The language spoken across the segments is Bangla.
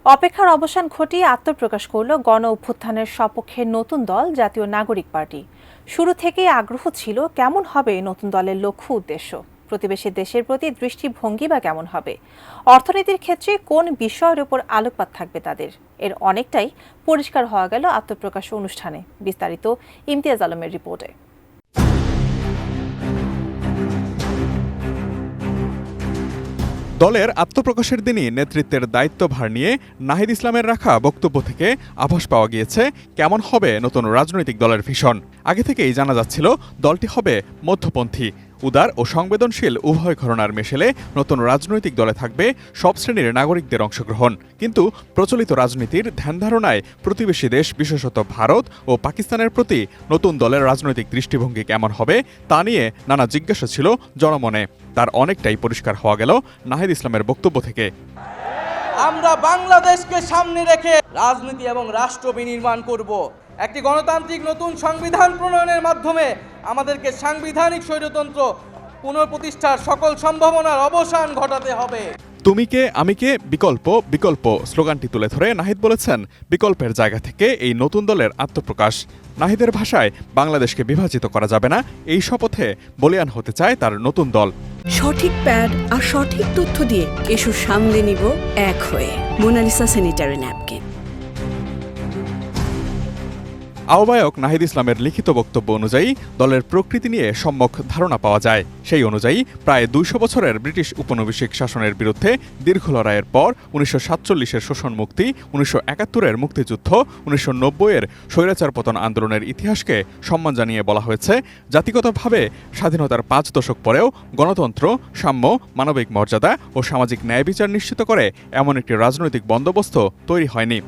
অপেক্ষার অবসান ঘটিয়ে আত্মপ্রকাশ করল গণ অভ্যুত্থানের সপক্ষে নতুন দল জাতীয় নাগরিক পার্টি। শুরু থেকেই আগ্রহ ছিল কেমন হবে নতুন দলের লক্ষ্য উদ্দেশ্য, প্রতিবেশী দেশের প্রতি দৃষ্টিভঙ্গি বা কেমন হবে, অর্থনীতির ক্ষেত্রে কোন বিষয়ের উপর আলোকপাত থাকবে তাদের। এর অনেকটাই পরিষ্কার হওয়া গেল আত্মপ্রকাশ অনুষ্ঠানে। বিস্তারিত ইমতিয়াজ আলমের রিপোর্টে। দলের আত্মপ্রকাশের দিনই নেতৃত্বের দায়িত্বভার নিয়ে নাহিদ ইসলামের রাখা বক্তব্য থেকে আভাস পাওয়া গিয়েছে কেমন হবে নতুন রাজনৈতিক দলের ভিশন। আগে থেকেই জানা যাচ্ছিল দলটি হবে মধ্যপন্থী, উদার ও সংবেদনশীল উভয় ঘরানার মেশেলে নতুন রাজনৈতিক দলে থাকবে সব শ্রেণীর নাগরিকদের অংশগ্রহণ। কিন্তু প্রচলিত রাজনীতির ধ্যানধারণায় প্রতিবেশী দেশ বিশেষত ভারত ও পাকিস্তানের প্রতি নতুন দলের রাজনৈতিক দৃষ্টিভঙ্গি কেমন হবে তা নিয়ে নানা জিজ্ঞাসা ছিল জনমনে। তার অনেকটাই পরিষ্কার হওয়া গেল নাহিদ ইসলামের বক্তব্য থেকে। আমরা বাংলাদেশকে সামনে রেখে রাজনীতি এবং রাষ্ট্র বিনির্মাণ করব। একটি গণতান্ত্রিক নতুন সংবিধান প্রণয়নের মাধ্যমে আমাদেরকে সাংবিধানিক স্বৈরতন্ত্র পুনঃপ্রতিষ্ঠার সকল সম্ভাবনার অবসান ঘটাতে হবে। তুমি কে আমি কে বিকল্প বিকল্প স্লোগানটি তুলে ধরে নাহিদ বলেছেন, বিকল্পের জায়গা থেকে এই নতুন দলের আত্মপ্রকাশ। নাহিদের ভাষায় বাংলাদেশকে বিভাজিত করা যাবে না, এই শপথে বলিয়ান হতে চায় তার নতুন দল। সঠিক প্যাড আর সঠিক তথ্য দিয়ে এসব সামলে নিব এক হয়ে। Monalisa sanitary napkin. আহ্বায়ক নাহিদ ইসলামের লিখিত বক্তব্য অনুযায়ী দলের প্রকৃতি নিয়ে সম্যক ধারণা পাওয়া যায়। সেই অনুযায়ী প্রায় ২০০ বছরের ব্রিটিশ উপনিবেশিক শাসনের বিরুদ্ধে দীর্ঘ লড়াইয়ের পর ১৯৪৭-এর শোষণ মুক্তি, ১৯৭১-এর মুক্তিযুদ্ধ, ১৯৯০-এর স্বৈরাচার পতন আন্দোলনের ইতিহাসকে সম্মান জানিয়ে বলা হয়েছে, জাতিগতভাবে স্বাধীনতার ৫ দশক পরেও গণতন্ত্র, সাম্য, মানবিক মর্যাদা ও সামাজিক ন্যায় বিচার নিশ্চিত করে এমন একটি রাজনৈতিক বন্দোবস্ত তৈরি হয়নি।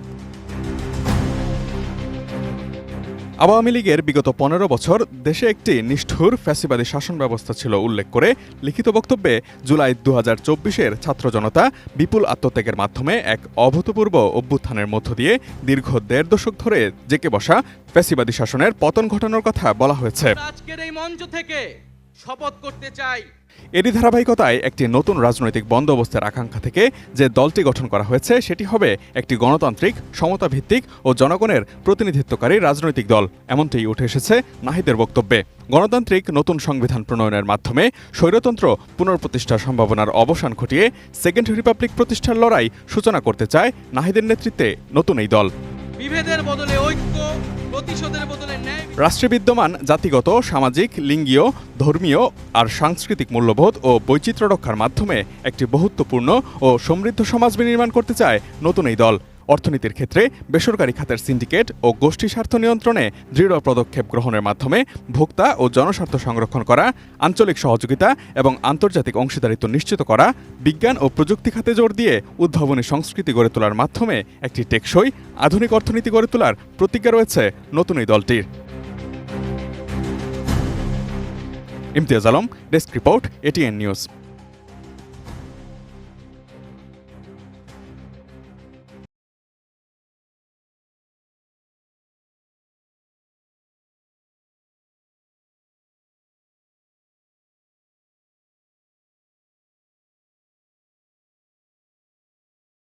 আওয়ামী লীগের বিগত ১৫ বছর দেশে একটি নিষ্ঠুর ফ্যাসিবাদী শাসন ব্যবস্থা ছিল উল্লেখ করে লিখিত বক্তব্যে জুলাই ২০২৪-এর ছাত্র জনতা বিপুল আত্মত্যাগের মাধ্যমে এক অভূতপূর্ব অভ্যুত্থানের মধ্য দিয়ে দীর্ঘ ১.৫ দশক ধরে জেঁকে বসা ফ্যাসিবাদী শাসনের পতন ঘটানোর কথা বলা হয়েছে। আজকের এই মঞ্চ থেকে শপথ করতে চাই, এরই ধারাবাহিকতায় একটি নতুন রাজনৈতিক বন্দোবস্তের আকাঙ্ক্ষা থেকে যে দলটি গঠন করা হয়েছে সেটি হবে একটি গণতান্ত্রিক, সমতাভিত্তিক ও জনগণের প্রতিনিধিত্বকারী রাজনৈতিক দল, এমনটিই উঠে এসেছে নাহিদের বক্তব্যে। গণতান্ত্রিক নতুন সংবিধান প্রণয়নের মাধ্যমে স্বৈরতন্ত্র পুনঃপ্রতিষ্ঠার সম্ভাবনার অবসান ঘটিয়ে সেকেন্ড রিপাবলিক প্রতিষ্ঠার লড়াই সূচনা করতে চায় নাহিদের নেতৃত্বে নতুন এই দল। বিভেদের বদলে ঐক্য, প্রতিশোধের বদলে ন্যায়। রাষ্ট্রে বিদ্যমান জাতিগত, সামাজিক, লিঙ্গীয়, ধর্মীয় আর সাংস্কৃতিক মূল্যবোধ ও বৈচিত্র্য রক্ষার মাধ্যমে একটি বহুত্বপূর্ণ ও সমৃদ্ধ সমাজ বিনির্মাণ করতে চায় নতুন এই দল। অর্থনীতির ক্ষেত্রে বেসরকারি খাতের সিন্ডিকেট ও গোষ্ঠী স্বার্থ নিয়ন্ত্রণে দৃঢ় পদক্ষেপ গ্রহণের মাধ্যমে ভোক্তা ও জনস্বার্থ সংরক্ষণ করা, আঞ্চলিক সহযোগিতা এবং আন্তর্জাতিক অংশীদারিত্ব নিশ্চিত করা, বিজ্ঞান ও প্রযুক্তি খাতে জোর দিয়ে উদ্ভাবনী সংস্কৃতি গড়ে তোলার মাধ্যমে একটি টেকসই আধুনিক অর্থনীতি গড়ে তোলার প্রতিজ্ঞা রয়েছে নতুন এই দলটির। Imtiaz Alam, desk report, ATN news.